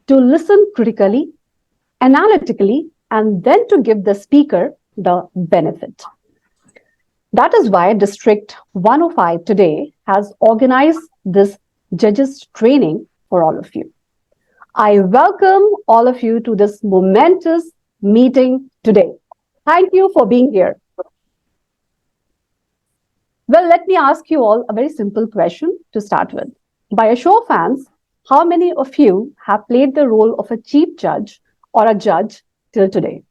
to listen critically, analytically, and then to give the speaker the benefit. That is why District 105 today has organized this judges training for all of you. I welcome all of you to this momentous meeting today. Thank you for being here. Well, let me ask you all a very simple question to start with. By a show of hands, how many of you have played the role of a chief judge or a judge till today?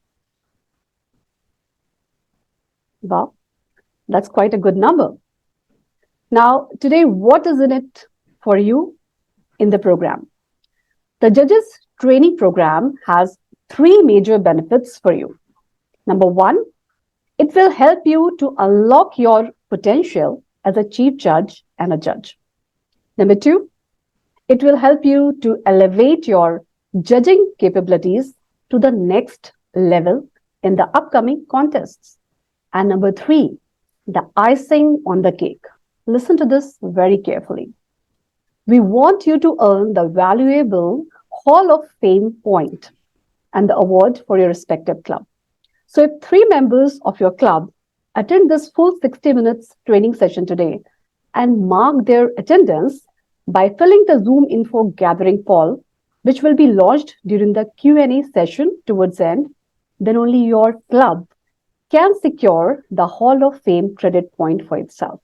Wow, that's quite a good number. Now, today, what is in it for you in the program? The Judges Training Program has 3 major benefits for you. Number 1, it will help you to unlock your potential as a chief judge and a judge. Number 2, it will help you to elevate your judging capabilities to the next level in the upcoming contests. And number 3, the icing on the cake. Listen to this very carefully. We want you to earn the valuable Hall of Fame point and the award for your respective club. So if 3 members of your club attend this full 60 minutes training session today and mark their attendance by filling the Zoom info gathering poll, which will be launched during the Q&A session towards the end, then only your club can secure the Hall of Fame credit point for itself.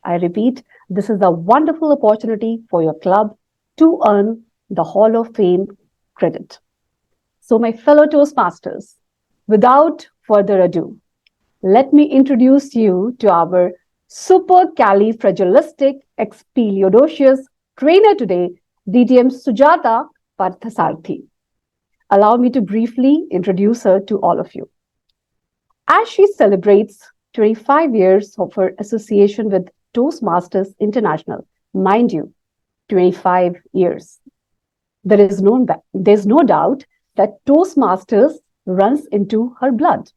I repeat, this is a wonderful opportunity for your club to earn the Hall of Fame credit. So my fellow Toastmasters, without further ado, let me introduce you to our supercalifragilisticexpialidocious trainer today, DTM Sujata Parthasarathy. Allow me to briefly introduce her to all of you. As she celebrates 25 years of her association with Toastmasters International, mind you, 25 years. There's no doubt that Toastmasters runs into her blood.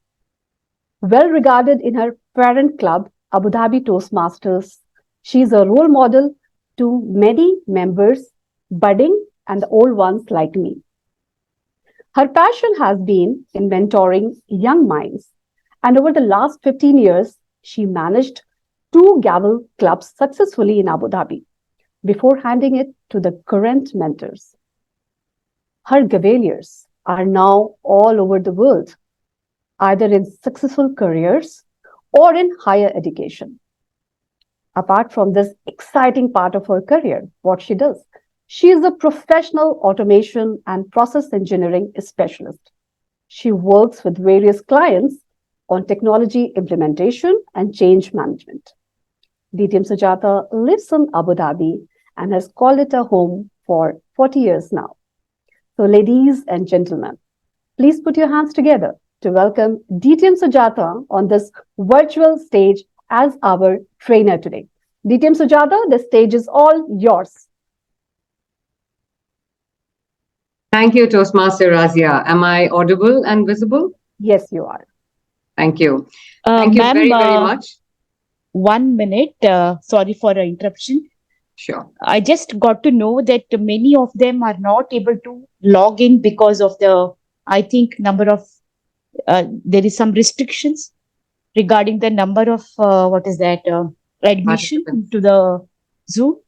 Well regarded in her parent club, Abu Dhabi Toastmasters, she is a role model to many members, budding and the old ones like me. Her passion has been in mentoring young minds, and over the last 15 years, she managed 2 gavel clubs successfully in Abu Dhabi before handing it to the current mentors. Her gaveliers are now all over the world, either in successful careers or in higher education. Apart from this exciting part of her career, what she does, she is a professional automation and process engineering specialist. She works with various clients on technology implementation and change management. DTM Sujata lives in Abu Dhabi and has called it a home for 40 years now. So ladies and gentlemen, please put your hands together to welcome DTM Sujata on this virtual stage as our trainer today. DTM Sujata, the stage is all yours. Thank you, Toastmaster Razia. Am I audible and visible? Yes, you are. Thank you. Thank you very much. 1 minute. Sorry for the interruption. Sure. I just got to know that many of them are not able to log in because of the, I think, number of, there is some restrictions regarding the number of, admission to the Zoom.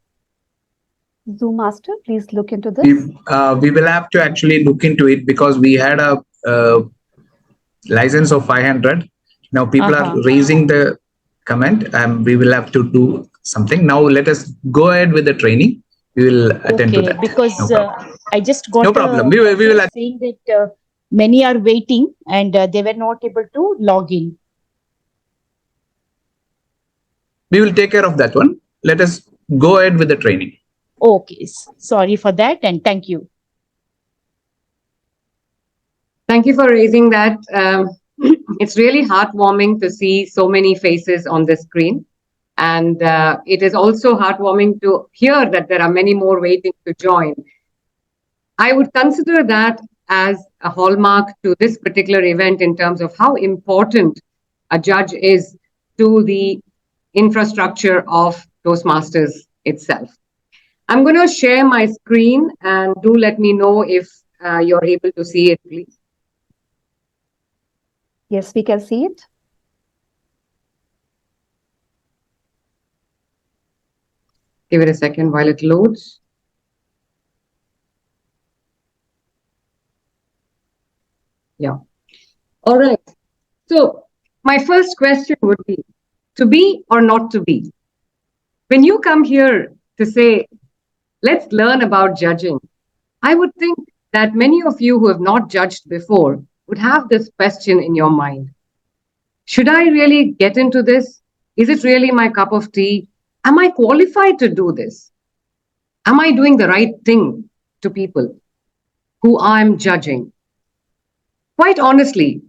Zoom Master, please look into this. We will have to actually look into it because we had a license of 500. Now people are raising the comment and we will have to do something. Now let us go ahead with the training. We will attend to that. Because I just got no problem. We will saying that many are waiting and they were not able to log in. We will take care of that one. Let us go ahead with the training. Okay. Sorry for that and thank you. Thank you for raising that. It's really heartwarming to see so many faces on the screen. And it is also heartwarming to hear that there are many more waiting to join. I would consider that as a hallmark to this particular event in terms of how important a judge is to the infrastructure of Toastmasters itself. I'm going to share my screen, and do let me know if you're able to see it, please. Yes, we can see it. Give it a second while it loads. Yeah. All right. So my first question would be, to be or not to be? When you come here to say, let's learn about judging, I would think that many of you who have not judged before would have this question in your mind. Should I really get into this? Is it really my cup of tea? Am I qualified to do this? Am I doing the right thing to people who I'm judging? Quite honestly,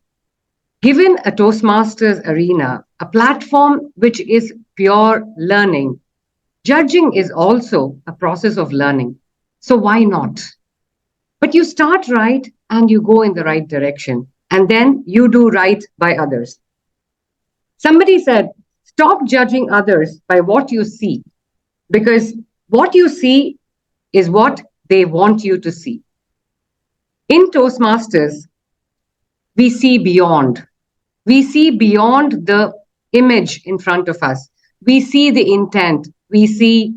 given a Toastmasters arena, a platform which is pure learning, judging is also a process of learning. So why not? But you start right and you go in the right direction, and then you do right by others. Somebody said, stop judging others by what you see, because what you see is what they want you to see. In Toastmasters, we see beyond. We see beyond the image in front of us. We see the intent. We see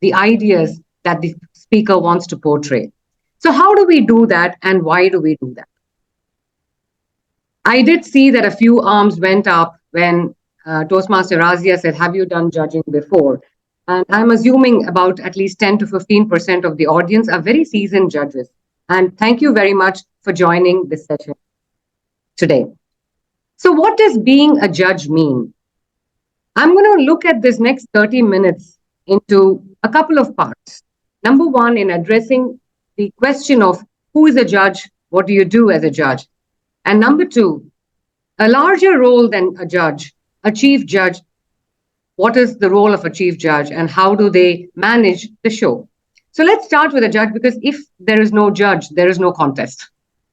the ideas that the speaker wants to portray. So how do we do that, and why do we do that? I did see that a few arms went up when Toastmaster Razia said, have you done judging before? And I'm assuming about at least 10 to 15% of the audience are very seasoned judges. And thank you very much for joining this session today. So what does being a judge mean? I'm going to look at this next 30 minutes into a couple of parts. Number one, in addressing the question of who is a judge, what do you do as a judge? And number two, a larger role than a judge, a chief judge. What is the role of a chief judge, and how do they manage the show? So let's start with a judge, because if there is no judge, there is no contest.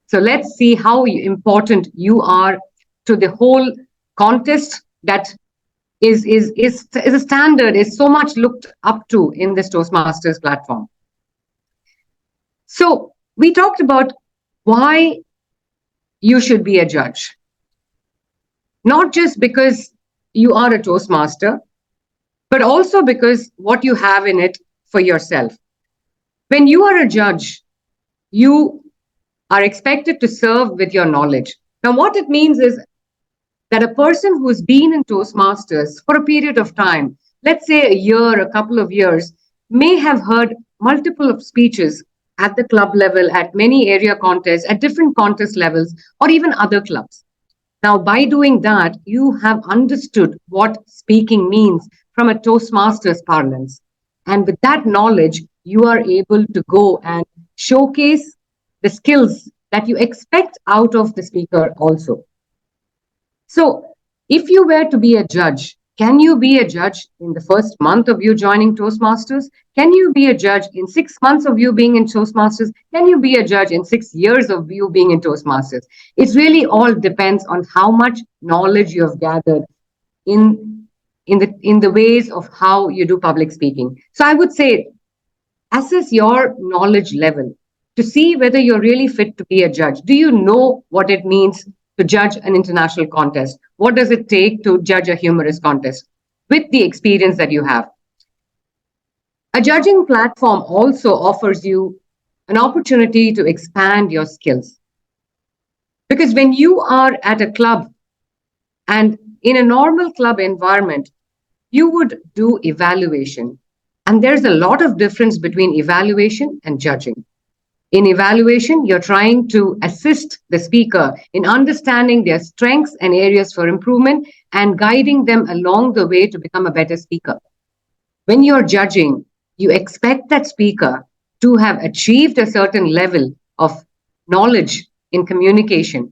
So let's see how important you are to the whole contest that is a standard, is so much looked up to in this Toastmasters platform. So we talked about why you should be a judge. Not just because you are a Toastmaster, but also because what you have in it for yourself. When you are a judge, you are expected to serve with your knowledge. Now, what it means is that a person who's been in Toastmasters for a period of time, let's say a year, a couple of years, may have heard multiple speeches at the club level, at many area contests, at different contest levels, or even other clubs. Now, by doing that, you have understood what speaking means from a Toastmasters parlance. And with that knowledge, you are able to go and showcase the skills that you expect out of the speaker also. So if you were to be a judge, can you be a judge in the first month of you joining Toastmasters? Can you be a judge in 6 months of you being in Toastmasters? Can you be a judge in 6 years of you being in Toastmasters? It really all depends on how much knowledge you have gathered in the ways of how you do public speaking. So I would say, assess your knowledge level to see whether you're really fit to be a judge. Do you know what it means to judge an international contest? What does it take to judge a humorous contest with the experience that you have? A judging platform also offers you an opportunity to expand your skills. Because when you are at a club and in a normal club environment, you would do evaluation. And there's a lot of difference between evaluation and judging. In evaluation, you're trying to assist the speaker in understanding their strengths and areas for improvement and guiding them along the way to become a better speaker. When you're judging, you expect that speaker to have achieved a certain level of knowledge in communication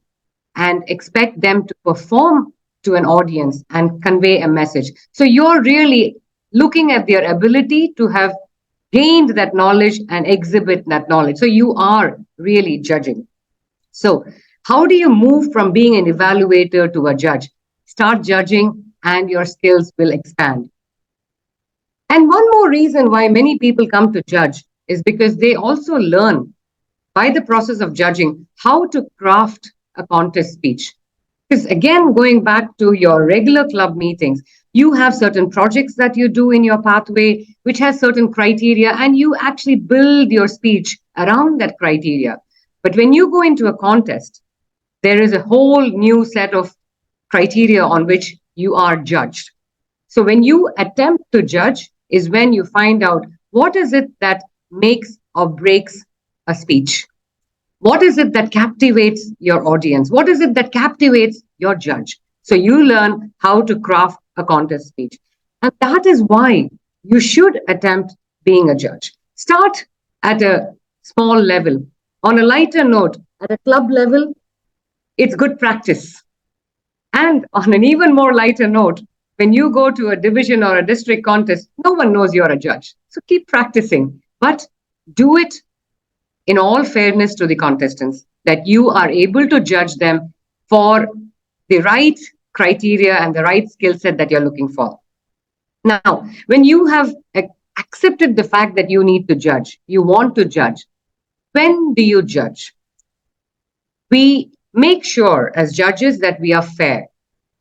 and expect them to perform to an audience and convey a message. So you're really looking at their ability to have gained that knowledge and exhibit that knowledge. So you are really judging. So how do you move from being an evaluator to a judge? Start judging and your skills will expand. And one more reason why many people come to judge is because they also learn by the process of judging how to craft a contest speech. Because again, going back to your regular club meetings, you have certain projects that you do in your pathway, which has certain criteria, and you actually build your speech around that criteria. But when you go into a contest, there is a whole new set of criteria on which you are judged. So when you attempt to judge is when you find out what is it that makes or breaks a speech. What is it that captivates your audience? What is it that captivates your judge? So you learn how to craft a contest speech. And that is why you should attempt being a judge. Start at a small level. On a lighter note, at a club level, it's good practice. And on an even more lighter note, when you go to a division or a district contest, no one knows you're a judge. So keep practicing, but do it in all fairness to the contestants, that you are able to judge them for the right criteria and the right skill set that you're looking for. Now, when you have accepted the fact that you need to judge, you want to judge, when do you judge? We make sure as judges that we are fair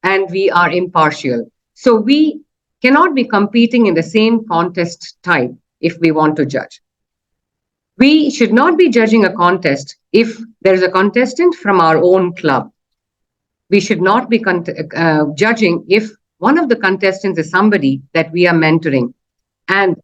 and we are impartial. So we cannot be competing in the same contest type if we want to judge. We should not be judging a contest if there is a contestant from our own club. We should not be judging if one of the contestants is somebody that we are mentoring. And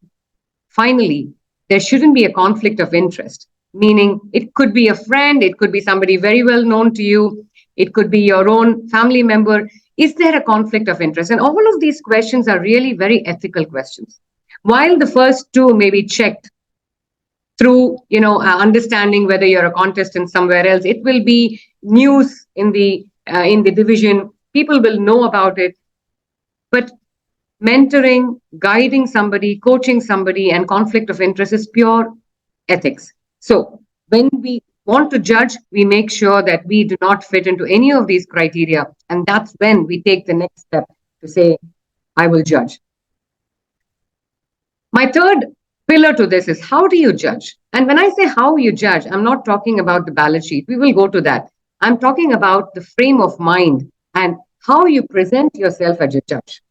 finally, there shouldn't be a conflict of interest, meaning it could be a friend, it could be somebody very well known to you, it could be your own family member. Is there a conflict of interest? And all of these questions are really very ethical questions. While the first two may be checked through, understanding whether you're a contestant somewhere else, it will be news in the division. People will know about it. But mentoring, guiding somebody, coaching somebody, and conflict of interest is pure ethics. So when we want to judge, we make sure that we do not fit into any of these criteria. And that's when we take the next step to say, I will judge. My third pillar to this is, how do you judge? And when I say how you judge, I'm not talking about the ballot sheet. We will go to that. I'm talking about the frame of mind and how you present yourself as a judge.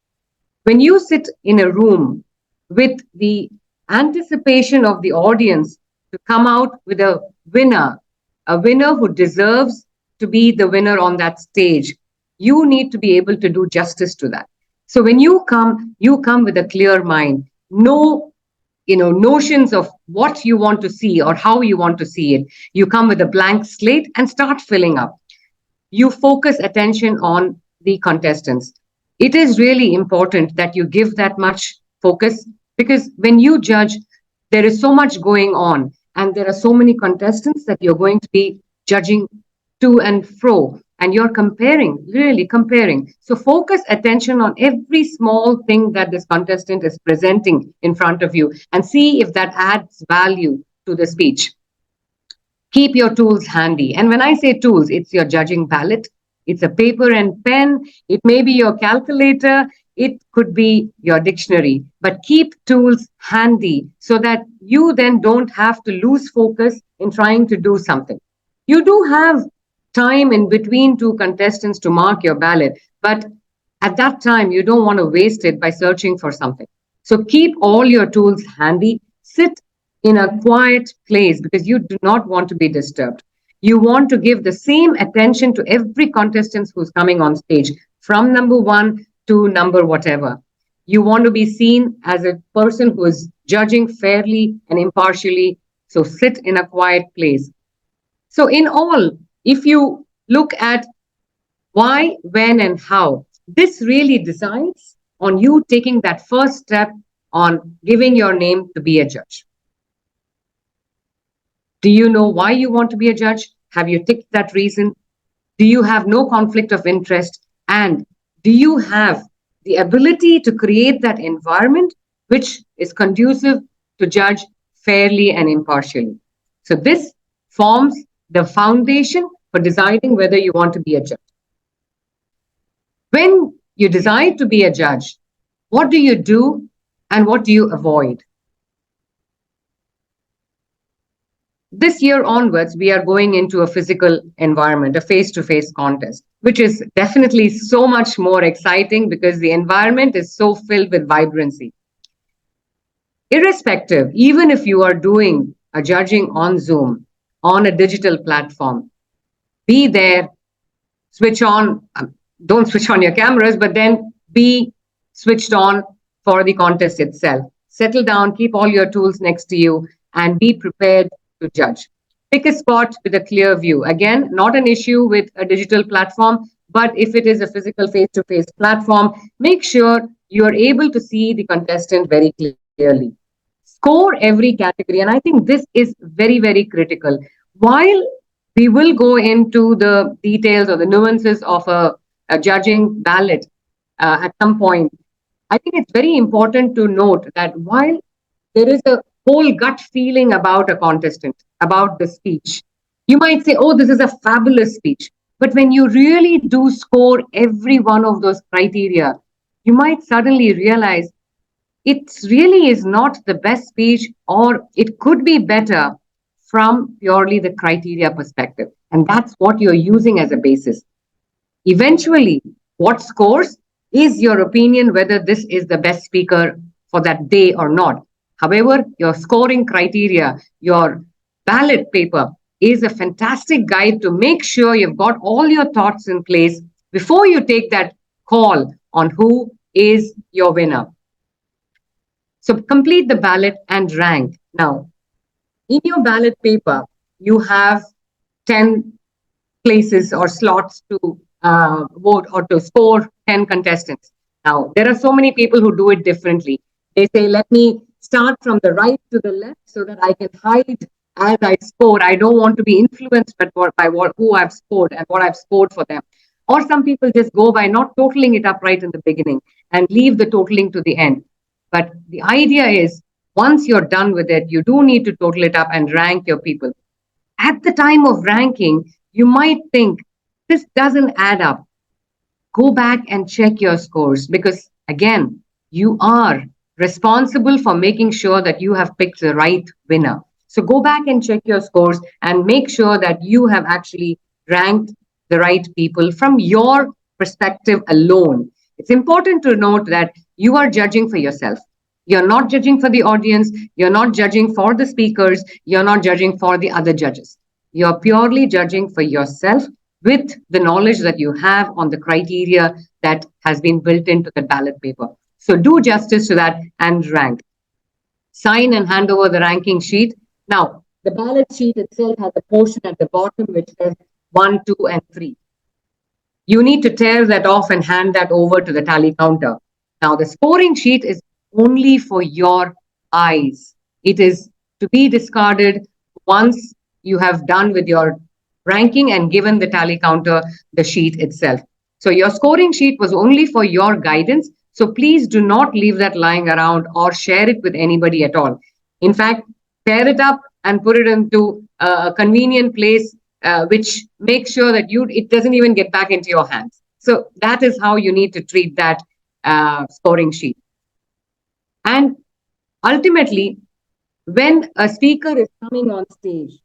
When you sit in a room with the anticipation of the audience to come out with a winner who deserves to be the winner on that stage, you need to be able to do justice to that. So when you come with a clear mind, no notions of what you want to see or how you want to see it. You come with a blank slate and start filling up. You focus attention on the contestants. It is really important that you give that much focus, because when you judge, there is so much going on and there are so many contestants that you're going to be judging to and fro, and you're really comparing. So focus attention on every small thing that this contestant is presenting in front of you and see if that adds value to the speech. Keep your tools handy. And when I say tools, it's your judging ballot, it's a paper and pen, it may be your calculator, it could be your dictionary, but keep tools handy so that you then don't have to lose focus in trying to do something. You do have time in between two contestants to mark your ballot, but at that time, you don't want to waste it by searching for something. So keep all your tools handy, sit in a quiet place because you do not want to be disturbed. You want to give the same attention to every contestant who's coming on stage, from number one to number whatever. You want to be seen as a person who is judging fairly and impartially. So sit in a quiet place. So in all, if you look at why, when, and how, this really decides on you taking that first step on giving your name to be a judge. Do you know why you want to be a judge? Have you ticked that reason? Do you have no conflict of interest? And do you have the ability to create that environment which is conducive to judge fairly and impartially? So this forms the foundation for deciding whether you want to be a judge. When you decide to be a judge, what do you do and what do you avoid? This year onwards, we are going into a physical environment, a face-to-face contest, which is definitely so much more exciting because the environment is so filled with vibrancy. Irrespective, even if you are doing a judging on Zoom, on a digital platform, be there, switch on, don't switch on your cameras, but then be switched on for the contest itself. Settle down, keep all your tools next to you, and be prepared to judge. Pick a spot with a clear view. Again, not an issue with a digital platform, but if it is a physical face-to-face platform, make sure you are able to see the contestant very clearly. Score every category, and I think this is very, very critical. While we will go into the details or the nuances of a judging ballot at some point, I think it's very important to note that while there is a whole gut feeling about a contestant, about the speech, you might say, oh, this is a fabulous speech. But when you really do score every one of those criteria, you might suddenly realize it really is not the best speech, or it could be better from purely the criteria perspective. And that's what you're using as a basis. Eventually, what scores is your opinion whether this is the best speaker for that day or not. However, your scoring criteria, your ballot paper is a fantastic guide to make sure you've got all your thoughts in place before you take that call on who is your winner. So complete the ballot and rank. Now, in your ballot paper, you have 10 places or slots to vote or to score 10 contestants. Now, there are so many people who do it differently. They say, let me start from the right to the left so that I can hide as I score. I don't want to be influenced by who I've scored and what I've scored for them. Or some people just go by not totaling it up right in the beginning and leave the totaling to the end. But the idea is, once you're done with it, you do need to total it up and rank your people. At the time of ranking, you might think, this doesn't add up. Go back and check your scores because, again, you are responsible for making sure that you have picked the right winner. So go back and check your scores and make sure that you have actually ranked the right people from your perspective alone. It's important to note that you are judging for yourself. You're not judging for the audience. You're not judging for the speakers. You're not judging for the other judges. You're purely judging for yourself with the knowledge that you have on the criteria that has been built into the ballot paper. So do justice to that and rank. Sign and hand over the ranking sheet. Now, the ballot sheet itself has a portion at the bottom which says 1, 2, and 3. You need to tear that off and hand that over to the tally counter. Now, the scoring sheet is only for your eyes. It is to be discarded once you have done with your ranking and given the tally counter the sheet itself. So your scoring sheet was only for your guidance. So please do not leave that lying around or share it with anybody at all. In fact, tear it up and put it into a convenient place, which makes sure that it doesn't even get back into your hands. So that is how you need to treat that scoring sheet. And ultimately, when a speaker is coming on stage,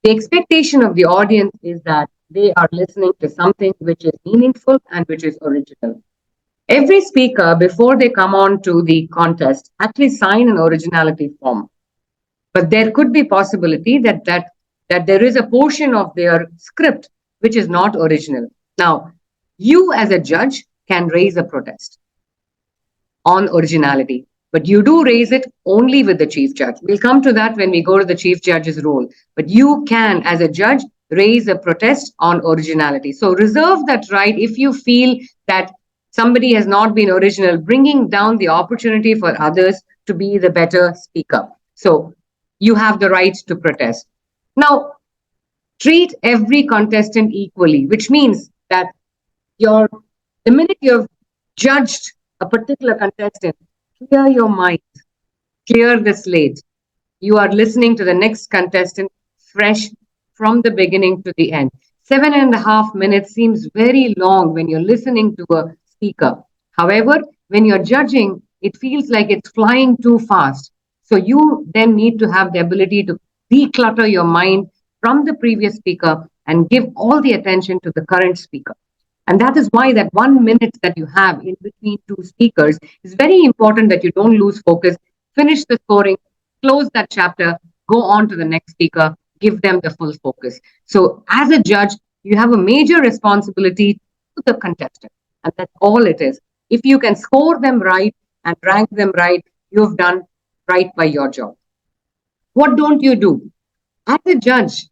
the expectation of the audience is that they are listening to something which is meaningful and which is original. Every speaker, before they come on to the contest, actually sign an originality form. But there could be possibility that there is a portion of their script which is not original. Now, you as a judge can raise a protest on originality, but you do raise it only with the chief judge. We'll come to that when we go to the chief judge's role. But you can, as a judge, raise a protest on originality. So reserve that right if you feel that somebody has not been original, bringing down the opportunity for others to be the better speaker. So you have the right to protest. Now, treat every contestant equally, which means that the minute you've judged a particular contestant, clear your mind, clear the slate. You are listening to the next contestant fresh from the beginning to the end. 7.5 minutes seems very long when you're listening to a speaker. However, when you're judging, it feels like it's flying too fast. So you then need to have the ability to declutter your mind from the previous speaker and give all the attention to the current speaker. And that is why that 1 minute that you have in between two speakers is very important, that you don't lose focus, finish the scoring, close that chapter, go on to the next speaker, give them the full focus. So as a judge, you have a major responsibility to the contestant. And that's all it is. If you can score them right and rank them right, you've done right by your job. What don't you do? As a judge,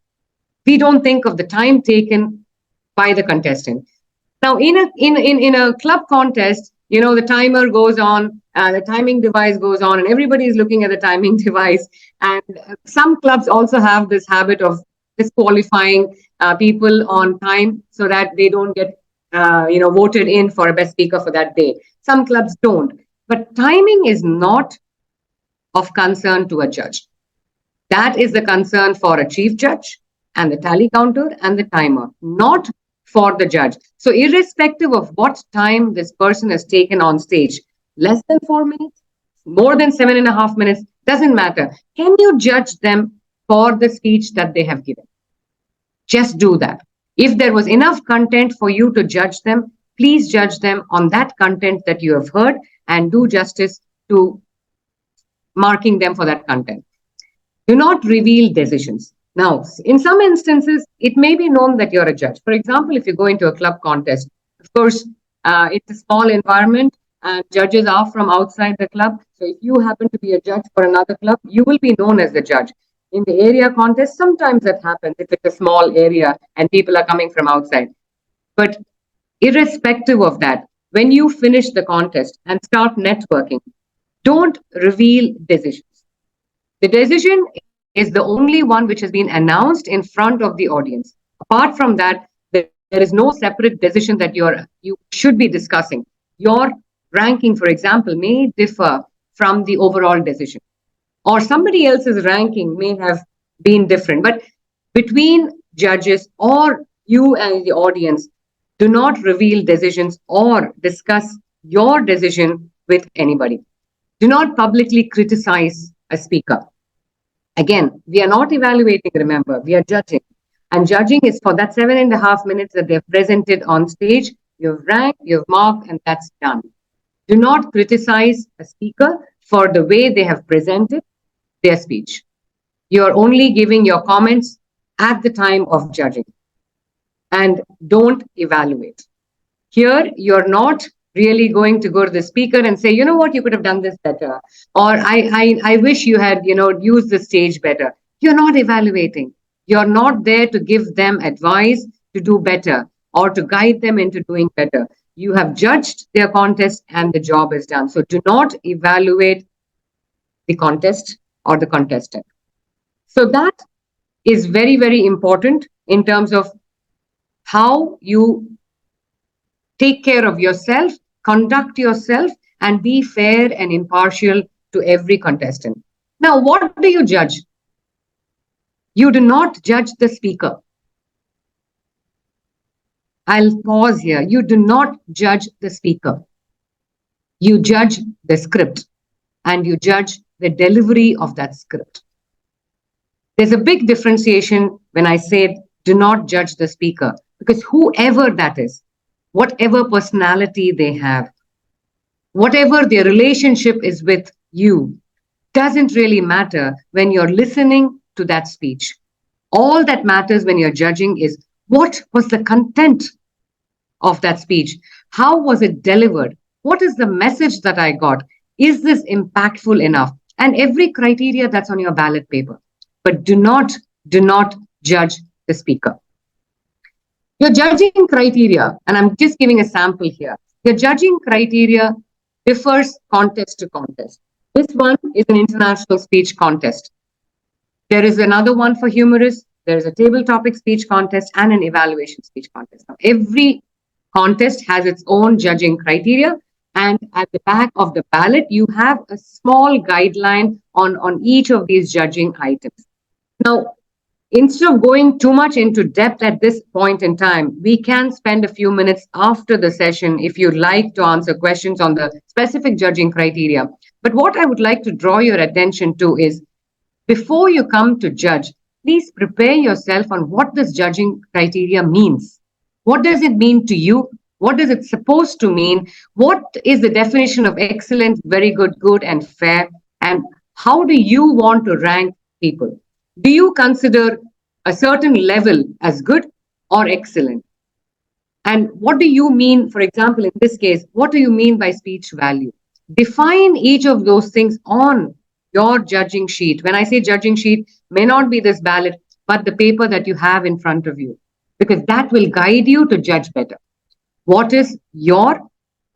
we don't think of the time taken by the contestant. Now, in a club contest, the timer goes on, the timing device goes on, and everybody is looking at the timing device. And some clubs also have this habit of disqualifying people on time so that they don't get voted in for a best speaker for that day. Some clubs don't. But timing is not of concern to a judge. That is the concern for a chief judge and the tally counter and the timer, not for the judge. So irrespective of what time this person has taken on stage, less than 4 minutes, more than 7.5 minutes, doesn't matter. Can you judge them for the speech that they have given? Just do that. If there was enough content for you to judge them, please judge them on that content that you have heard and do justice to marking them for that content. Do not reveal decisions. Now, in some instances, it may be known that you're a judge. For example, if you go into a club contest, of course, it's a small environment and judges are from outside the club. So if you happen to be a judge for another club, you will be known as the judge. In the area contest, sometimes that happens if it's a small area and people are coming from outside. But irrespective of that, when you finish the contest and start networking, don't reveal decisions. The decision is the only one which has been announced in front of the audience. Apart from that, there is no separate decision that you should be discussing. Your ranking, for example, may differ from the overall decision, or somebody else's ranking may have been different. But between judges or you and the audience, do not reveal decisions or discuss your decision with anybody. Do not publicly criticize a speaker. Again, we are not evaluating, remember, we are judging. And judging is for that 7.5 minutes that they've presented on stage. You've ranked, you've marked, and that's done. Do not criticize a speaker for the way they have presented their speech. You're only giving your comments at the time of judging. And don't evaluate. Here, you're not really going to go to the speaker and say, you know what, you could have done this better. Or I wish you had, used the stage better. You're not evaluating. You're not there to give them advice to do better or to guide them into doing better. You have judged their contest and the job is done. So do not evaluate the contest or the contestant. So that is very, very important in terms of how you take care of yourself, conduct yourself, and be fair and impartial to every contestant. Now, what do you judge? You do not judge the speaker. I'll pause here. You do not judge the speaker. You judge the script and you judge the delivery of that script. There's a big differentiation when I say do not judge the speaker, because whoever that is, whatever personality they have, whatever their relationship is with you, doesn't really matter when you're listening to that speech. All that matters when you're judging is what was the content of that speech? How was it delivered? What is the message that I got? Is this impactful enough? And every criteria that's on your ballot paper. But do not judge the speaker. Your judging criteria, and I'm just giving a sample here. Your judging criteria differs contest to contest. This one is an international speech contest. There is another one for humorists. There is a table topic speech contest and an evaluation speech contest. Now, every contest has its own judging criteria. And at the back of the ballot, you have a small guideline on each of these judging items. Now, instead of going too much into depth at this point in time, we can spend a few minutes after the session if you'd like to answer questions on the specific judging criteria. But what I would like to draw your attention to is, before you come to judge, please prepare yourself on what this judging criteria means. What does it mean to you? What is it supposed to mean? What is the definition of excellent, very good, good, and fair? And how do you want to rank people? Do you consider a certain level as good or excellent? And what do you mean, for example, in this case, what do you mean by speech value? Define each of those things on your judging sheet. When I say judging sheet, may not be this ballot, but the paper that you have in front of you, because that will guide you to judge better. What is your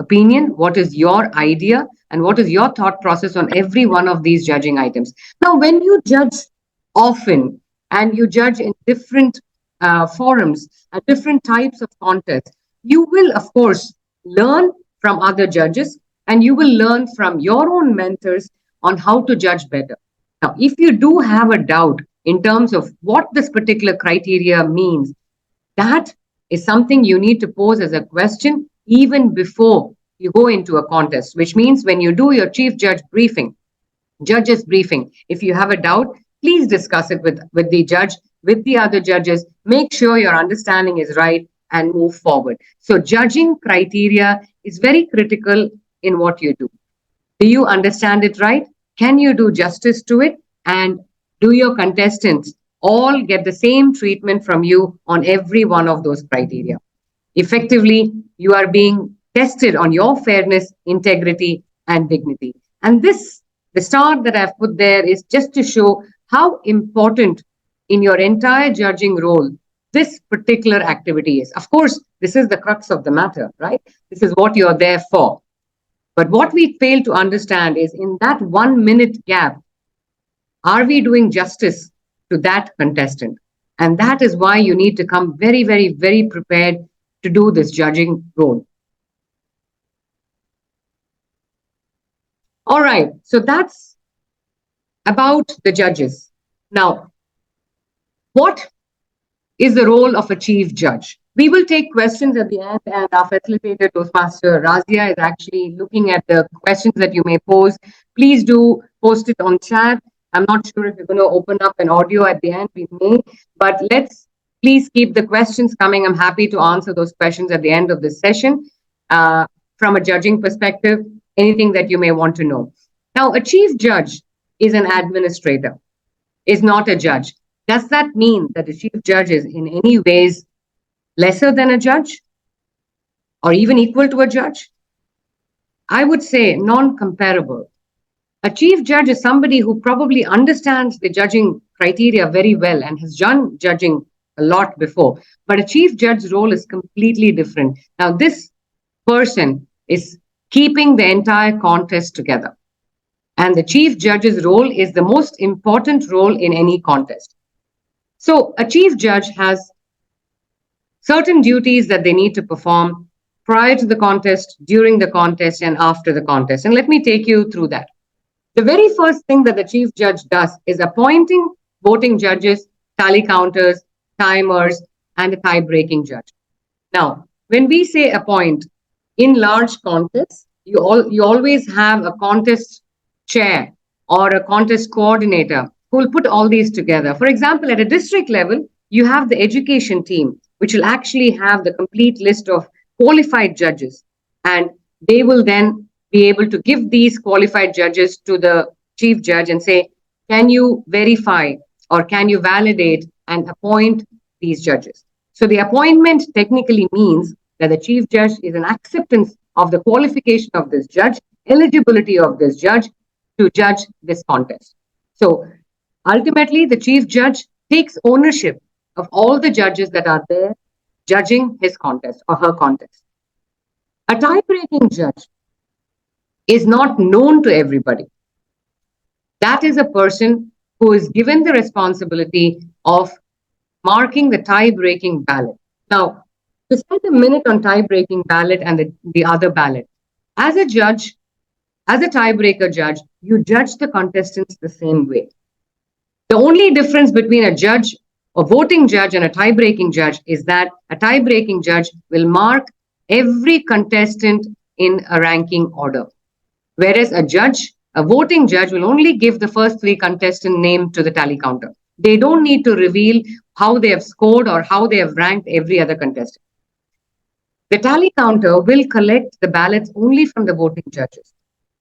opinion? What is your idea? And what is your thought process on every one of these judging items? Now, when you judge often and you judge in different forums and different types of contests, you will, of course, learn from other judges and you will learn from your own mentors on how to judge better. Now, if you do have a doubt in terms of what this particular criteria means, that is something you need to pose as a question even before you go into a contest, which means when you do your chief judge briefing, judges briefing, if you have a doubt, please discuss it with the judge, with the other judges, make sure your understanding is right and move forward. So judging criteria is very critical in what you do. Do you understand it right? Can you do justice to it? And do your contestants all get the same treatment from you on every one of those criteria? Effectively, you are being tested on your fairness, integrity, and dignity. And this, the star that I've put there, is just to show how important in your entire judging role this particular activity is. Of course, this is the crux of the matter, right? This is what you're there for. But what we fail to understand is, in that 1 minute gap, are we doing justice to that contestant? And that is why you need to come very, very, very prepared to do this judging role. All right, so that's about the judges. Now, what is the role of a chief judge? We will take questions at the end, and our facilitator, Toastmaster Razia, is actually looking at the questions that you may pose. Please do post it on chat. I'm not sure if we're going to open up an audio at the end. We may, but let's please keep the questions coming. I'm happy to answer those questions at the end of this session. From a judging perspective, anything that you may want to know. Now, a chief judge is an administrator, is not a judge. Does that mean that the chief judge is in any ways lesser than a judge or even equal to a judge? I would say non-comparable. A chief judge is somebody who probably understands the judging criteria very well and has done judging a lot before. But a chief judge's role is completely different. Now, this person is keeping the entire contest together. And the chief judge's role is the most important role in any contest. So a chief judge has certain duties that they need to perform prior to the contest, during the contest, and after the contest. And let me take you through that. The very first thing that the chief judge does is appointing voting judges, tally counters, timers, and a tie-breaking judge. Now, when we say appoint, in large contests, you always have a contest chair or a contest coordinator who will put all these together. For example, at a district level, you have the education team, which will actually have the complete list of qualified judges. And they will then be able to give these qualified judges to the chief judge and say, can you verify or can you validate and appoint these judges? So the appointment technically means that the chief judge is an acceptance of the qualification of this judge, eligibility of this judge to judge this contest. So ultimately, the chief judge takes ownership of all the judges that are there judging his contest or her contest. A tie-breaking judge is not known to everybody. That is a person who is given the responsibility of marking the tie-breaking ballot. Now, to spend a minute on tie-breaking ballot and the other ballot. As a judge, as a tiebreaker judge, you judge the contestants the same way. The only difference between a judge a voting judge and a tie-breaking judge is that a tie-breaking judge will mark every contestant in a ranking order. Whereas a voting judge will only give the first 3 contestant name to the tally counter. They don't need to reveal how they have scored or how they have ranked every other contestant. The tally counter will collect the ballots only from the voting judges.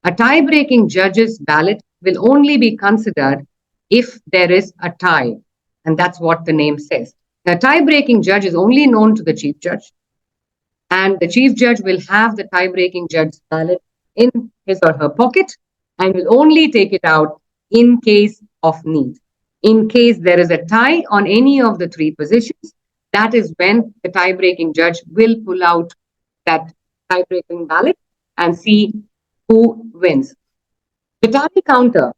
A tie-breaking judge's ballot will only be considered if there is a tie. And that's what the name says. The tie-breaking judge is only known to the chief judge. And the chief judge will have the tie-breaking judge's ballot in his or her pocket and will only take it out in case of need. In case there is a tie on any of the 3 positions, that is when the tie-breaking judge will pull out that tie-breaking ballot and see who wins. The tally counter,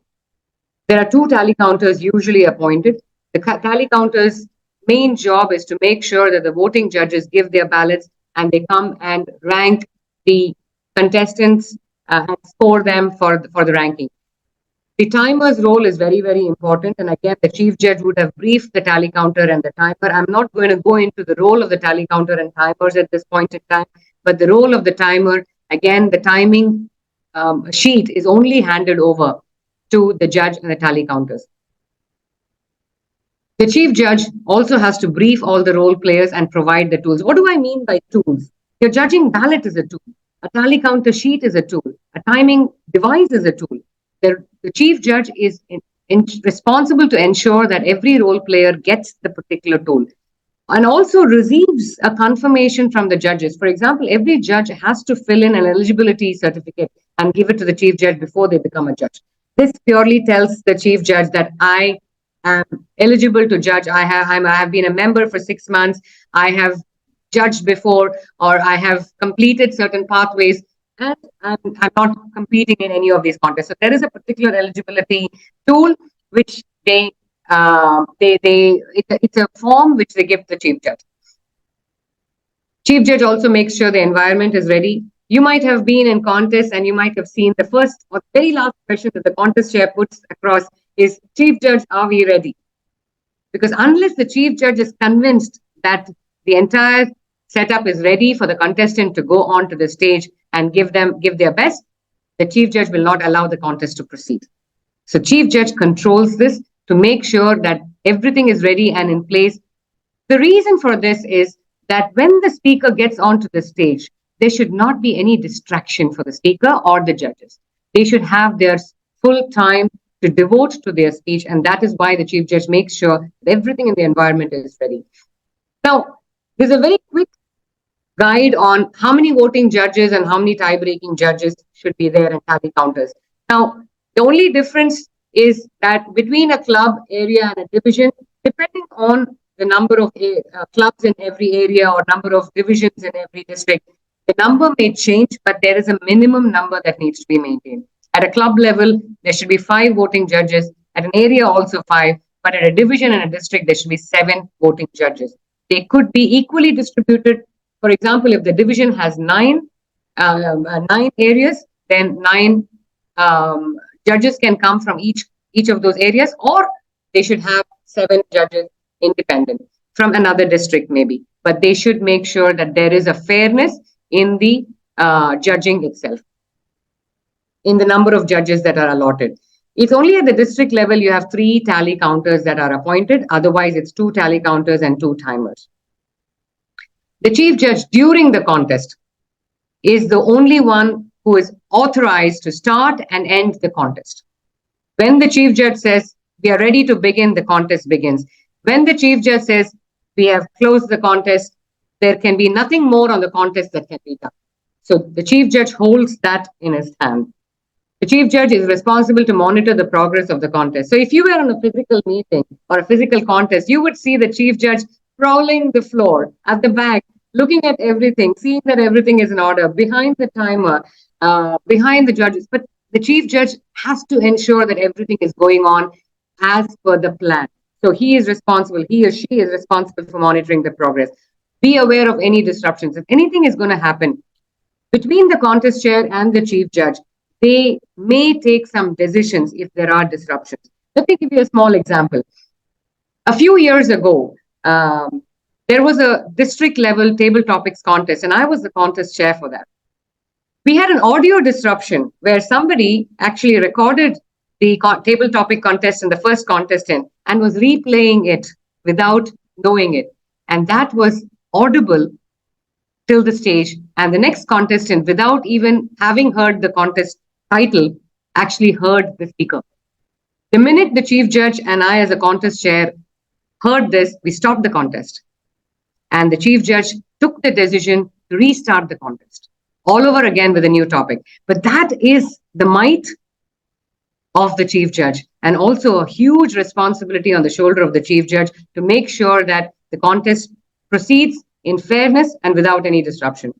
there are 2 tally counters usually appointed. The tally counter's main job is to make sure that the voting judges give their ballots and they come and rank the contestants and score them for the ranking. The timer's role is very, very important. And again, the chief judge would have briefed the tally counter and the timer. I'm not going to go into the role of the tally counter and timers at this point in time, but the role of the timer, again, the timing sheet is only handed over to the judge and the tally counters. The chief judge also has to brief all the role players and provide the tools. What do I mean by tools? Your judging ballot is a tool. A tally counter sheet is a tool. A timing device is a tool. The chief judge is responsible to ensure that every role player gets the particular tool and also receives a confirmation from the judges. For example, every judge has to fill in an eligibility certificate and give it to the chief judge before they become a judge. This purely tells the chief judge that I am eligible to judge. I have been a member for 6 months. I have judged before, or I have completed certain pathways, and I'm not competing in any of these contests. So there is a particular eligibility tool which it's a form which they give the chief judge. Chief judge also makes sure the environment is ready. You might have been in contests and you might have seen the first or very last question that the contest chair puts across is, Chief Judge, are we ready? Because unless the chief judge is convinced that the entire setup is ready for the contestant to go on to the stage and give their best, the chief judge will not allow the contest to proceed. So chief judge controls this to make sure that everything is ready and in place. The reason for this is that when the speaker gets onto the stage, there should not be any distraction for the speaker or the judges. They should have their full time to devote to their speech, and that is why the chief judge makes sure that everything in the environment is ready. Now, there's a very quick guide on how many voting judges and how many tie-breaking judges should be there in tally counters. Now, the only difference is that between a club area and a division, depending on the number of clubs in every area or number of divisions in every district, the number may change, but there is a minimum number that needs to be maintained. At a club level, there should be 5 voting judges. At an area, also 5. But at a division and a district, there should be 7 voting judges. They could be equally distributed. For example, if the division has 9 areas, then 9 judges can come from each of those areas, or they should have 7 judges independent from another district maybe. But they should make sure that there is a fairness in the judging itself, in the number of judges that are allotted. It's only at the district level you have 3 tally counters that are appointed. Otherwise, it's 2 tally counters and 2 timers. The chief judge during the contest is the only one who is authorized to start and end the contest. When the chief judge says, we are ready to begin, the contest begins. When the chief judge says, we have closed the contest, there can be nothing more on the contest that can be done. So the chief judge holds that in his hand. The chief judge is responsible to monitor the progress of the contest. So if you were on a physical meeting or a physical contest, you would see the chief judge prowling the floor at the back, looking at everything, seeing that everything is in order, behind the timer, behind the judges. But the chief judge has to ensure that everything is going on as per the plan. So he is responsible, he or she is responsible for monitoring the progress. Be aware of any disruptions. If anything is going to happen between the contest chair and the chief judge, they may take some decisions if there are disruptions. Let me give you a small example. A few years ago, there was a district level table topics contest, and I was the contest chair for that. We had an audio disruption where somebody actually recorded the table topic contest in the first contestant and was replaying it without knowing it. And that was audible till the stage. And the next contestant, without even having heard the contest title, actually heard the speaker. The minute the chief judge and I as a contest chair heard this, we stopped the contest. And the chief judge took the decision to restart the contest all over again with a new topic. But that is the might of the chief judge, and also a huge responsibility on the shoulder of the chief judge to make sure that the contest proceeds in fairness and without any disruption.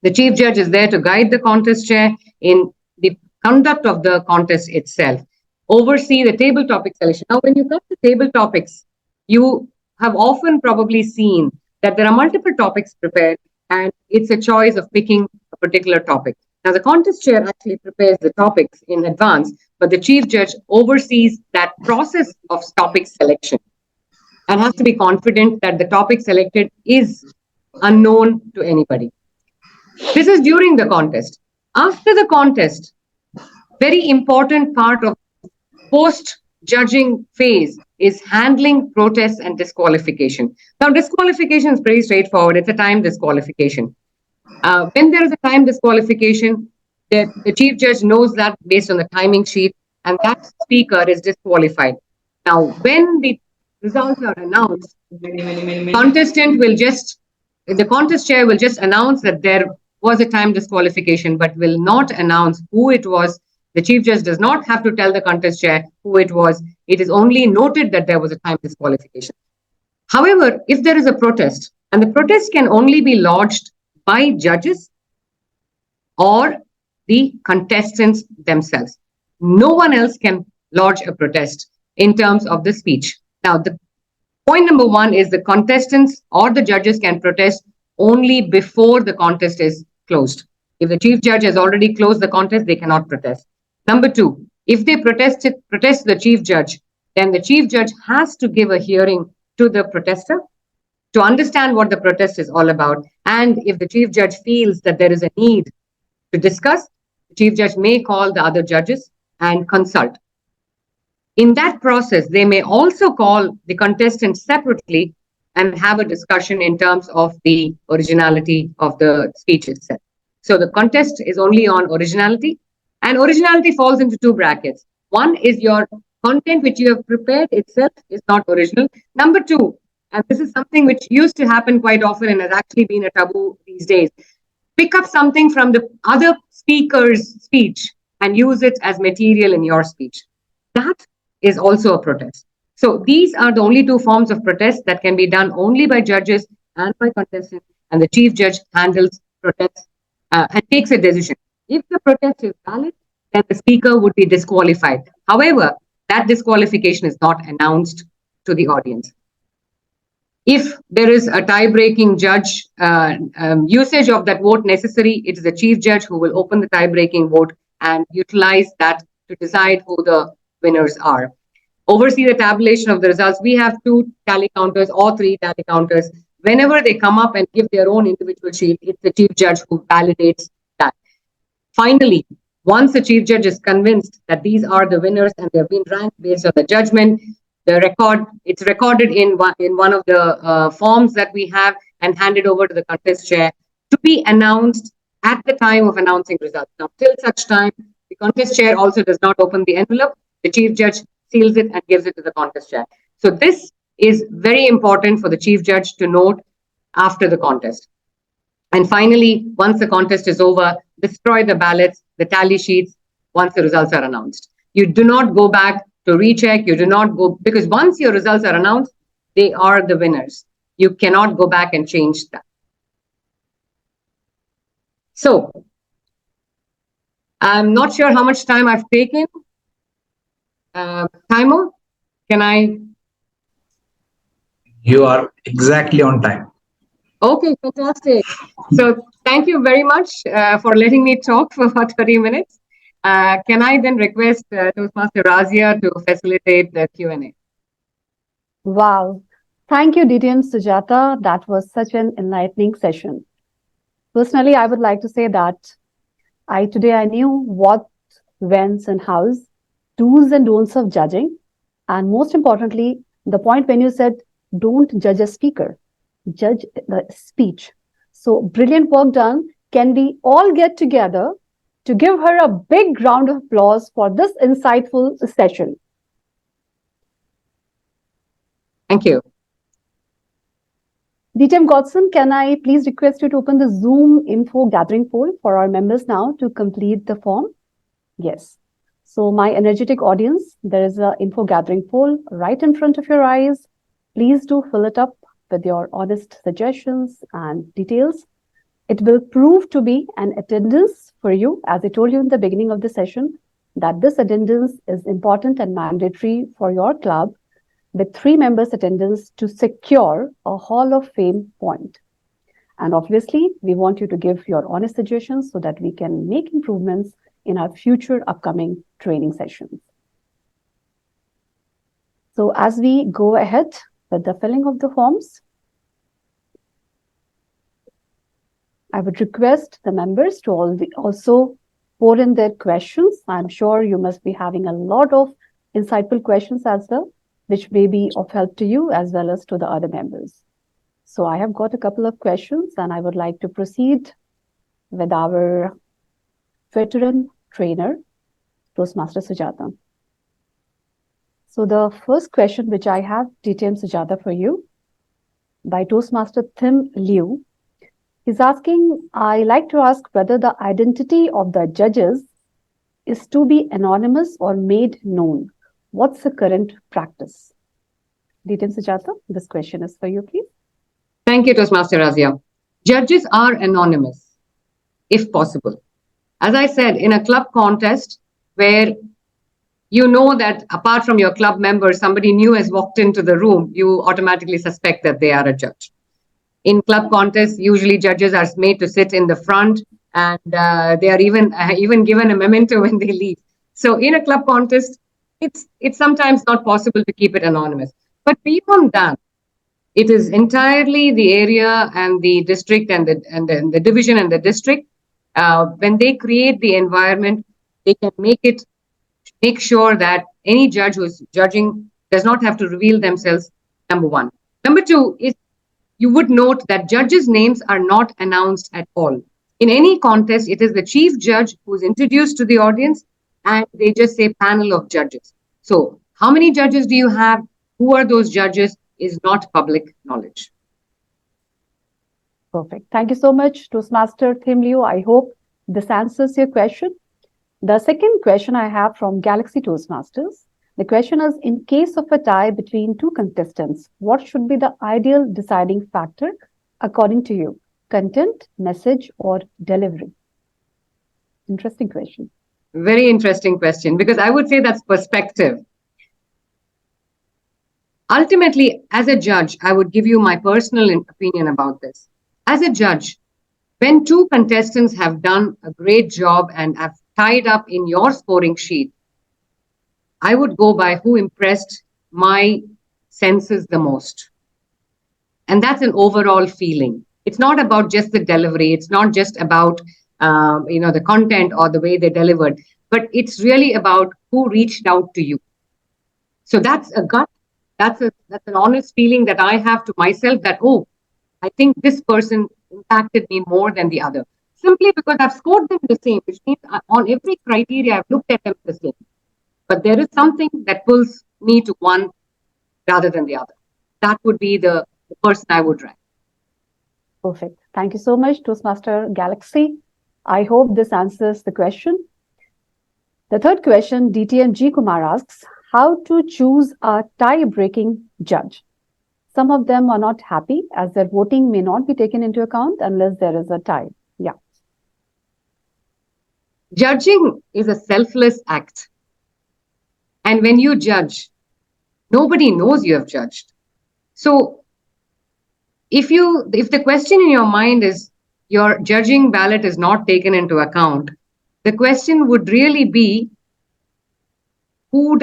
The chief judge is there to guide the contest chair in the conduct of the contest itself, oversee the table topic selection. Now, when you come to table topics, you have often probably seen that there are multiple topics prepared, and it's a choice of picking a particular topic. Now, the contest chair actually prepares the topics in advance, but the chief judge oversees that process of topic selection and has to be confident that the topic selected is unknown to anybody. This is during the contest. After the contest, very important part of post-judging phase is handling protests and disqualification. Now, disqualification is pretty straightforward. It's a time disqualification. When there is a time disqualification, the chief judge knows that based on the timing sheet, and that speaker is disqualified. Now, when the results are announced, the contest chair will just announce that there was a time disqualification, but will not announce who it was. The chief judge does not have to tell the contest chair who it was. It is only noted that there was a time disqualification. However, if there is a protest, and the protest can only be lodged by judges or the contestants themselves. No one else can lodge a protest in terms of the speech. Now, the point number one is the contestants or the judges can protest only before the contest is closed. If the chief judge has already closed the contest, they cannot protest. Number two, if they protest the chief judge, then the chief judge has to give a hearing to the protester to understand what the protest is all about. And if the chief judge feels that there is a need to discuss, the chief judge may call the other judges and consult. In that process, they may also call the contestants separately and have a discussion in terms of the originality of the speech itself. So the contest is only on originality, and originality falls into two brackets. One is your content which you have prepared itself is not original. Number two, and this is something which used to happen quite often and has actually been a taboo these days, pick up something from the other speaker's speech and use it as material in your speech. That is also a protest. So these are the only two forms of protest that can be done only by judges and by contestants, and the chief judge handles protests and takes a decision. If the protest is valid, then the speaker would be disqualified. However, that disqualification is not announced to the audience. If there is a tie-breaking judge usage of that vote necessary, it is the chief judge who will open the tie-breaking vote and utilize that to decide who the winners are. Oversee the tabulation of the results. We have 2 tally counters or 3 tally counters. Whenever they come up and give their own individual sheet, it's the chief judge who validates that. Finally, once the chief judge is convinced that these are the winners and they have been ranked based on the judgment, it's recorded in one of the forms that we have and handed over to the contest chair to be announced at the time of announcing results. Now, till such time, the contest chair also does not open the envelope. The chief judge seals it and gives it to the contest chair. So this is very important for the chief judge to note after the contest. And finally, once the contest is over, destroy the ballots, the tally sheets, once the results are announced. You do not go back to recheck. You do not go, because once your results are announced, they are the winners. You cannot go back and change that. So, I'm not sure how much time I've taken. Timer, can I? You are exactly on time. Okay, fantastic. So thank you very much for letting me talk for about 30 minutes. Can I then request Toastmaster Razia to facilitate the Q&A? Wow. Thank you, DTM Sujata. That was such an enlightening session. Personally, I would like to say that today I knew what, whens, and hows, do's and don'ts of judging. And most importantly, the point when you said, don't judge a speaker, judge the speech. So brilliant work done. Can we all get together to give her a big round of applause for this insightful session? Thank you. DTM Godson, can I please request you to open the Zoom info gathering poll for our members now to complete the form? Yes. So my energetic audience, there is an info gathering poll right in front of your eyes. Please do fill it up with your honest suggestions and details. It will prove to be an attendance for you, as I told you in the beginning of the session, that this attendance is important and mandatory for your club, with 3 members attendance to secure a Hall of Fame point. And obviously, we want you to give your honest suggestions so that we can make improvements in our future upcoming training sessions. So as we go ahead with the filling of the forms, I would request the members to also pour in their questions. I'm sure you must be having a lot of insightful questions as well, which may be of help to you as well as to the other members. So I have got a couple of questions and I would like to proceed with our veteran trainer, Toastmaster Sujata. So the first question which I have, DTM Sujata, for you, by Toastmaster Tim Liu, he's asking, I like to ask whether the identity of the judges is to be anonymous or made known. What's the current practice? DTM Sujata, this question is for you, please. Thank you, Toastmaster Razia. Judges are anonymous, if possible. As I said, in a club contest where you know that apart from your club members, somebody new has walked into the room, you automatically suspect that they are a judge. In club contests, usually judges are made to sit in the front, and they are even given a memento when they leave. So in a club contest, it's sometimes not possible to keep it anonymous. But beyond that, it is entirely the area and the district and the division and the district. When they create the environment, they can make sure that any judge who's judging does not have to reveal themselves, number one. Number two is, you would note that judges' names are not announced at all. In any contest, it is the chief judge who's introduced to the audience, and they just say panel of judges. So how many judges do you have? Who are those judges is not public knowledge. Perfect. Thank you so much, Toastmaster Tim Liu. I hope this answers your question. The second question I have from Galaxy Toastmasters. The question is, in case of a tie between 2 contestants, what should be the ideal deciding factor according to you? Content, message, or delivery? Interesting question. Very interesting question, because I would say that's perspective. Ultimately, as a judge, I would give you my personal opinion about this. As a judge, when 2 contestants have done a great job and have tied up in your scoring sheet, I would go by who impressed my senses the most. And that's an overall feeling. It's not about just the delivery. It's not just about the content or the way they delivered, but it's really about who reached out to you. So that's a gut. That's an honest feeling that I have to myself that, oh, I think this person impacted me more than the other. Simply because I've scored them the same, which means on every criteria, I've looked at them the same. But there is something that pulls me to one rather than the other. That would be the person I would rank. Perfect. Thank you so much, Toastmaster Galaxy. I hope this answers the question. The third question, DTM G. Kumar asks, how to choose a tie-breaking judge? Some of them are not happy as their voting may not be taken into account unless there is a tie. Yeah. Judging is a selfless act. And when you judge, nobody knows you have judged. So if the question in your mind is your judging ballot is not taken into account, the question would really be, who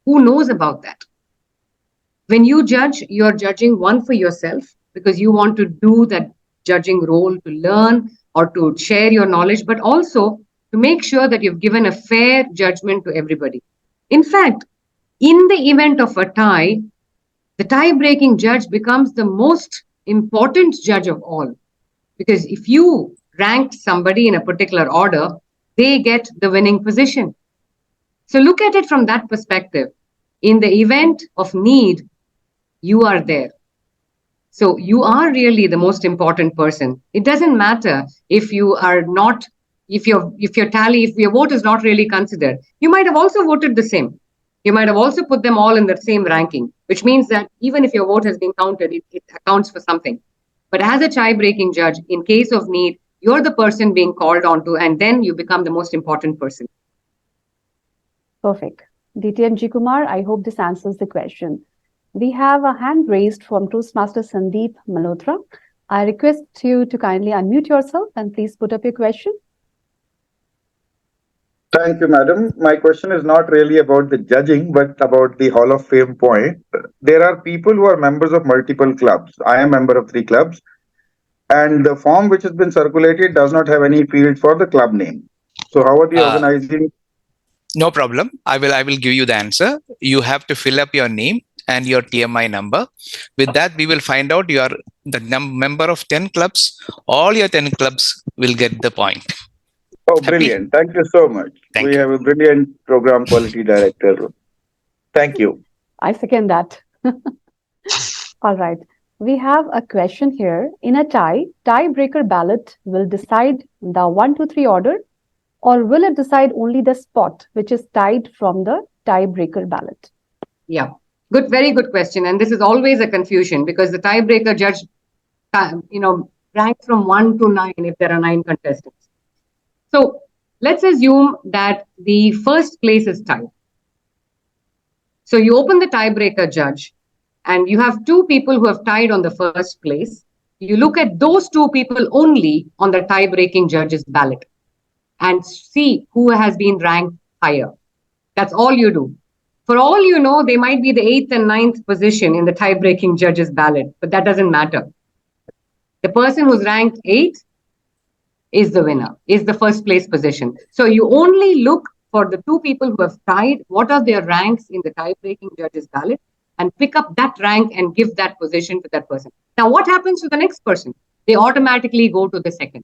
knows about that? When you judge, you're judging one for yourself because you want to do that judging role to learn or to share your knowledge, but also to make sure that you've given a fair judgment to everybody. In fact, in the event of a tie, the tie-breaking judge becomes the most important judge of all. Because if you rank somebody in a particular order, they get the winning position. So look at it from that perspective. In the event of need, you are there. So you are really the most important person. It doesn't matter if you are not, if your vote is not really considered. You might have also voted the same. You might have also put them all in the same ranking, which means that even if your vote has been counted, it accounts for something. But as a tie-breaking judge, in case of need, you're the person being called on to, and then you become the most important person. Perfect. DTM Kumar, I hope this answers the question. We have a hand raised from Toastmaster Sandeep Malhotra. I request you to kindly unmute yourself and please put up your question. Thank you, madam. My question is not really about the judging, but about the Hall of Fame point. There are people who are members of multiple clubs. I am a member of 3 clubs. And the form which has been circulated does not have any field for the club name. So how are they organizing? No problem. I will give you the answer. You have to fill up your name and your TMI number. With that, we will find out you are the member of 10 clubs. All your 10 clubs will get the point. Oh, brilliant. Thank you so much. We have a brilliant program quality director. Thank you. I second that. All right. We have a question here. In a tiebreaker ballot will decide the 1, 2, 3 order, or will it decide only the spot which is tied from the tiebreaker ballot? Yeah, good, very good question. And this is always a confusion because the tiebreaker judge, ranks from 1 to 9 if there are 9 contestants. So let's assume that the first place is tied. So you open the tiebreaker judge and you have 2 people who have tied on the first place. You look at those 2 people only on the tie-breaking judge's ballot and see who has been ranked higher. That's all you do. For all you know, they might be the 8th and 9th position in the tie-breaking judge's ballot, but that doesn't matter. The person who's ranked 8th is the winner, is the first place position. So you only look for the 2 people who have tied, what are their ranks in the tie-breaking judge's ballot, and pick up that rank and give that position to that person. Now, what happens to the next person? They automatically go to the second.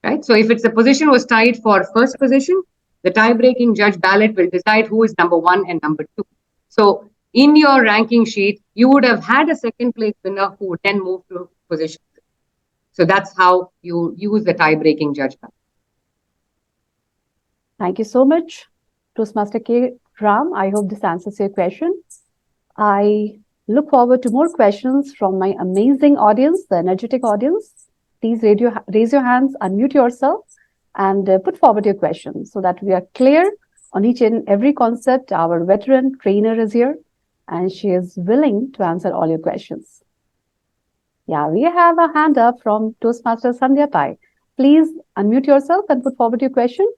Right? So if it's a position was tied for first position, the tie-breaking judge ballot will decide who is number 1 and number 2. So in your ranking sheet, you would have had a second place winner who would then move to position. So that's how you use the tie-breaking judge ballot. Thank you so much, Toastmaster K. Ram. I hope this answers your question. I look forward to more questions from my amazing audience, the energetic audience. Please raise your hands, unmute yourself, and put forward your questions so that we are clear on each and every concept. Our veteran trainer is here, and she is willing to answer all your questions. Yeah, we have a hand up from Toastmaster Sandhya Pai. Please unmute yourself and put forward your question.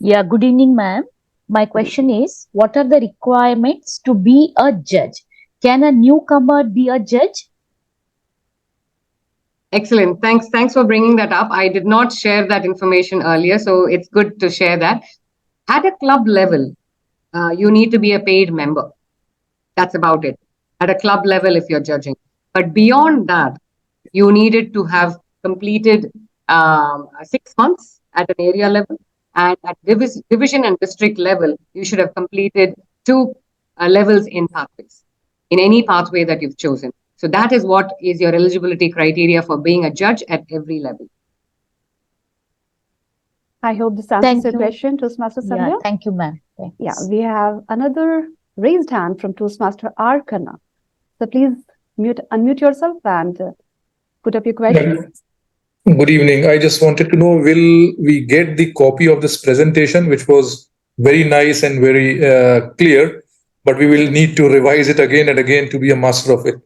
Yeah, good evening, ma'am. My question is, what are the requirements to be a judge? Can a newcomer be a judge? Excellent. Thanks for bringing that up. I did not share that information earlier, so it's good to share that. At a club level, you need to be a paid member. That's about it. At a club level, if you're judging. But beyond that, you needed to have completed 6 months at an area level. And at division and district level, you should have completed 2 levels in pathways, in any pathway that you've chosen. So that is what is your eligibility criteria for being a judge at every level. I hope this answers your question, Toastmaster Sandhya. Yeah, thank you, ma'am. Yeah, we have another raised hand from Toastmaster R. Khanna. So please unmute yourself and put up your question. Good evening. I just wanted to know, will we get the copy of this presentation, which was very nice and very clear, but we will need to revise it again and again to be a master of it?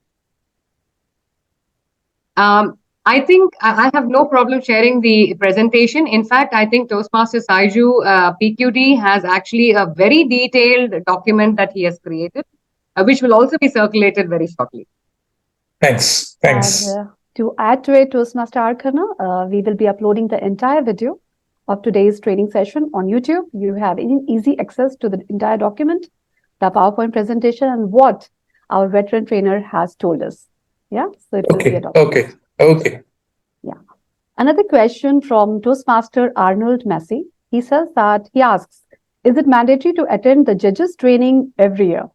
I think I have no problem sharing the presentation. In fact, I think Toastmasters Saiju PQD has actually a very detailed document that he has created. which will also be circulated very shortly. Thanks. And to add to it, Toastmaster Ardhana, we will be uploading the entire video of today's training session on YouTube. You have easy access to the entire document, the PowerPoint presentation, and what our veteran trainer has told us. Yeah, so it will be a document. Okay. Yeah. Another question from Toastmaster Arnold Massey. He says that he asks, is it mandatory to attend the judges training every year?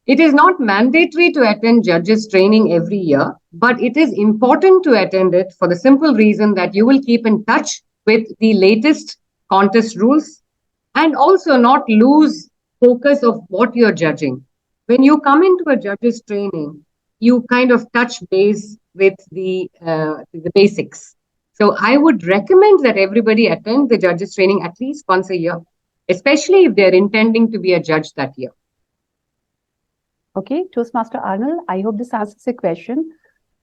It is not mandatory to attend judges training every year, but it is important to attend it for the simple reason that you will keep in touch with the latest contest rules and also not lose focus of what you're judging. When you come into a judges training, you kind of touch base with the basics. So I would recommend that everybody attend the judges training at least once a year, especially if they're intending to be a judge that year. Okay, Toastmaster Arnold, I hope this answers your question.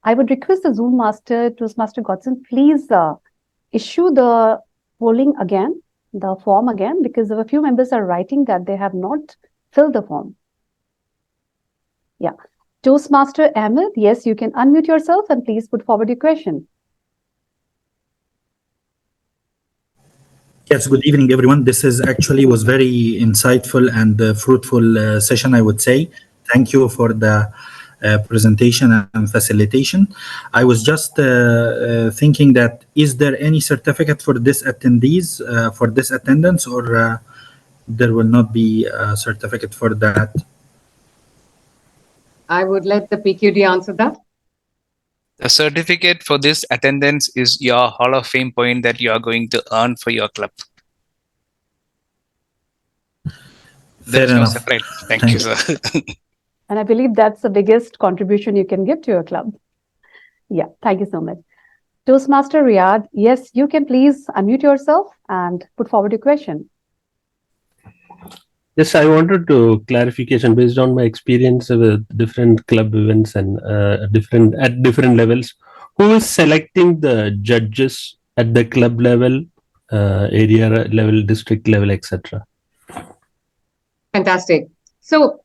I would request the Zoom master, Toastmaster Godson, please issue the polling again, the form again, because a few members are writing that they have not filled the form. Yeah. Toastmaster Ahmed, yes, you can unmute yourself and please put forward your question. Yes, good evening, everyone. This is actually was very insightful and fruitful session, I would say. Thank you for the presentation and facilitation. I was just thinking that, is there any certificate for this attendees, for this attendance, or there will not be a certificate for that? I would let the PQD answer that. The certificate for this attendance is your Hall of Fame point that you are going to earn for your club. There is no separate. Thank you, sir. And I believe that's the biggest contribution you can give to your club. Yeah, thank you so much. Toastmaster Riyadh, yes, you can please unmute yourself and put forward your question. Yes, I wanted to clarification based on my experience with different club events and at different levels. Who is selecting the judges at the club level, area level, district level, etc.? Fantastic. So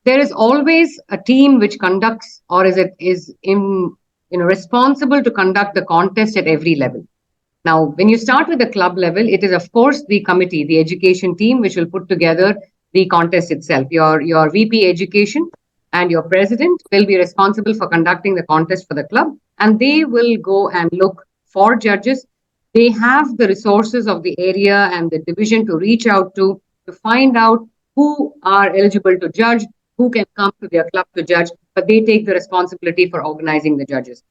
there is always a team which conducts, or is responsible to conduct the contest at every level. Now, when you start with the club level, it is of course the committee, the education team, which will put together the contest itself. Your VP education and your president will be responsible for conducting the contest for the club, and they will go and look for judges. They have the resources of the area and the division to reach out to find out who are eligible to judge, who can come to their club to judge, but they take the responsibility for organizing the judges.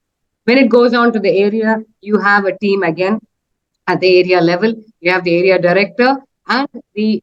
When it goes on to the area, you have a team again at the area level. You have the area director and the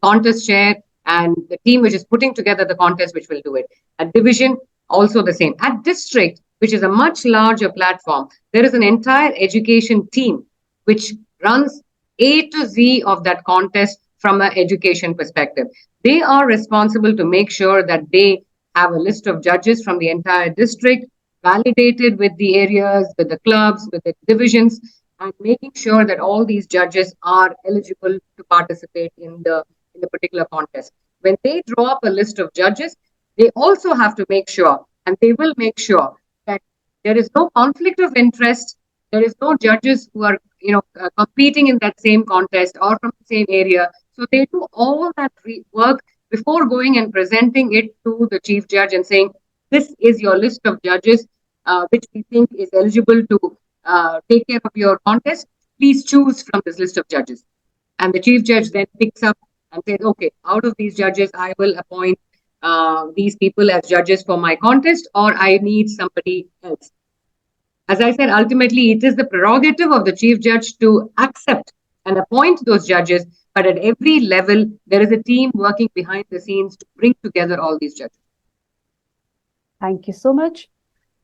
contest chair and the team which is putting together the contest, which will do it. At division, also the same. At district, which is a much larger platform, there is an entire education team which runs A to Z of that contest from an education perspective. They are responsible to make sure that they have a list of judges from the entire district, validated with the areas, with the clubs, with the divisions, and making sure that all these judges are eligible to participate in the particular contest. When they draw up a list of judges, they also have to make sure, and they will make sure, that there is no conflict of interest. There is no judges who are competing in that same contest or from the same area. So they do all that work before going and presenting it to the chief judge and saying, this is your list of judges which we think is eligible to take care of your contest. Please choose from this list of judges. And the chief judge then picks up and says, okay, out of these judges, I will appoint these people as judges for my contest, or I need somebody else. As I said, ultimately, it is the prerogative of the chief judge to accept and appoint those judges. But at every level, there is a team working behind the scenes to bring together all these judges. Thank you so much.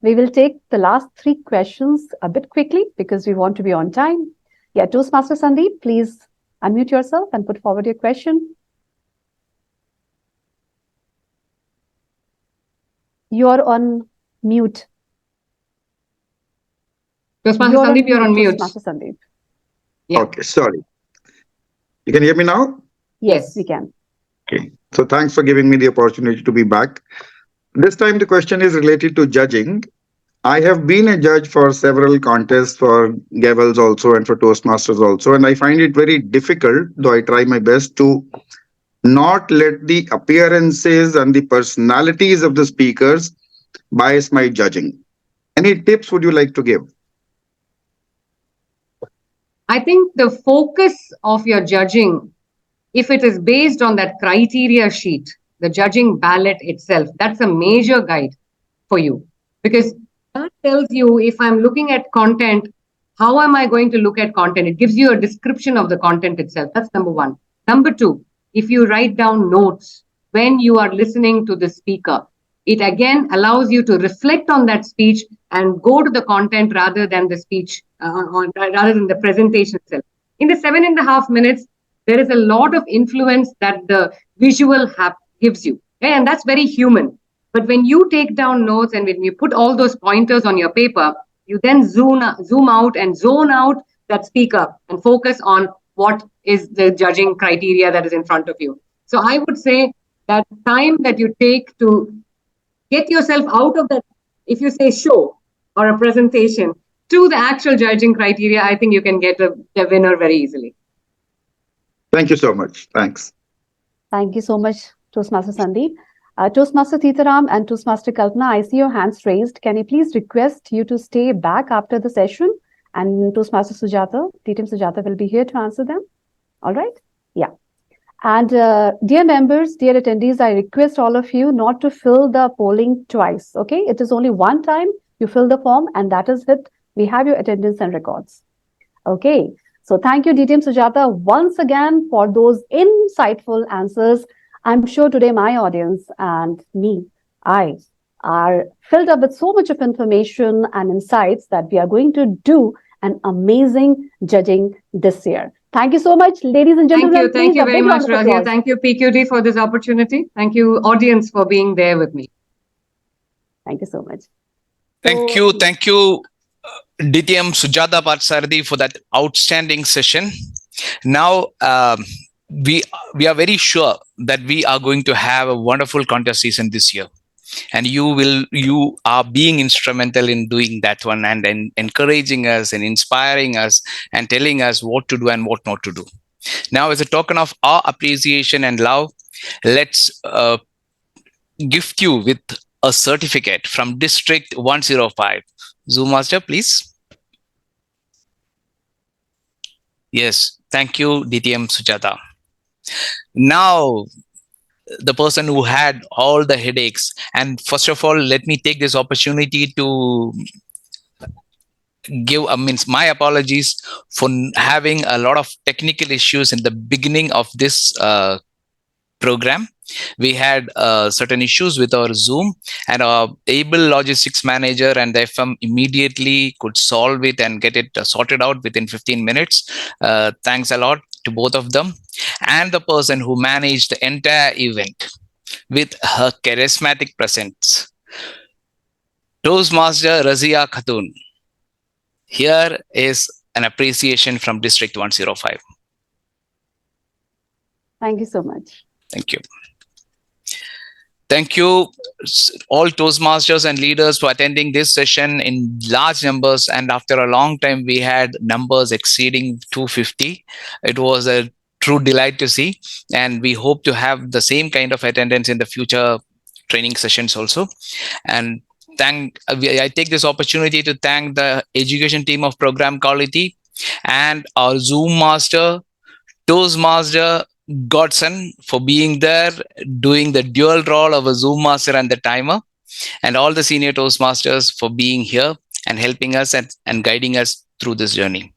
We will take the last 3 questions a bit quickly because we want to be on time. Yeah, Toastmaster Sandeep, please unmute yourself and put forward your question. You're on mute. Toastmaster Sandeep, you're on mute. Toastmaster Sandeep. Yeah. Okay, sorry. You can hear me now? Yes, we can. Okay. So thanks for giving me the opportunity to be back. This time the question is related to judging. I have been a judge for several contests for Gavels also and for Toastmasters also, and I find it very difficult, though I try my best, to not let the appearances and the personalities of the speakers bias my judging. Any tips would you like to give? I think the focus of your judging, if it is based on that criteria sheet, the judging ballot itself, that's a major guide for you, because that tells you, if I'm looking at content, how am I going to look at content? It gives you a description of the content itself. That's number one. Number two, if you write down notes when you are listening to the speaker, it again allows you to reflect on that speech and go to the content rather than the speech, rather than the presentation itself. In the 7.5 minutes, there is a lot of influence that the visual gives you. Okay? And that's very human. But when you take down notes and when you put all those pointers on your paper, you then zoom out and zone out that speaker and focus on what is the judging criteria that is in front of you. So I would say that time that you take to get yourself out of that, if you say show or a presentation, to the actual judging criteria, I think you can get a winner very easily. Thank you so much. Thanks. Thank you so much, Toastmaster Sandeep. Toastmaster Titaram and Toastmaster Kalpana, I see your hands raised. Can I please request you to stay back after the session? And Toastmaster Sujata, DTM Sujata will be here to answer them. All right? Yeah. And dear members, dear attendees, I request all of you not to fill the polling twice. Okay? It is only one time you fill the form and that is it. We have your attendance and records. Okay. So thank you, DTM Sujata, once again for those insightful answers. I'm sure today my audience and I are filled up with so much of information and insights that we are going to do an amazing judging this year. Thank you so much, ladies and gentlemen. Thank you very much, Razia. Thank you, PQD, for this opportunity. Thank you, audience, for being there with me. Thank you so much. Thank you, DTM Sujata Parthasarathy, for that outstanding session. Now, we are very sure that we are going to have a wonderful contest season this year, and you are being instrumental in doing that one and encouraging us and inspiring us and telling us what to do and what not to do. Now, as a token of our appreciation and love, let's gift you with a certificate from District 105. Zoom Master, please. Yes, thank you, DTM Sujata. Now, the person who had all the headaches, and first of all, let me take this opportunity to give my apologies for having a lot of technical issues in the beginning of this program. We had certain issues with our Zoom, and our able logistics manager and the FM immediately could solve it and get it sorted out within 15 minutes. Thanks a lot to both of them, and the person who managed the entire event with her charismatic presence, Toastmaster Razia Khatun. Here is an appreciation from District 105. Thank you so much. Thank you. Thank you, all Toastmasters and leaders, for attending this session in large numbers. And after a long time, we had numbers exceeding 250. It was a true delight to see. And we hope to have the same kind of attendance in the future training sessions also. And I take this opportunity to thank the education team of Program Quality and our Zoom Master, Toastmaster Godson, for being there, doing the dual role of a Zoom Master and the timer, and all the senior Toastmasters for being here and helping us and guiding us through this journey.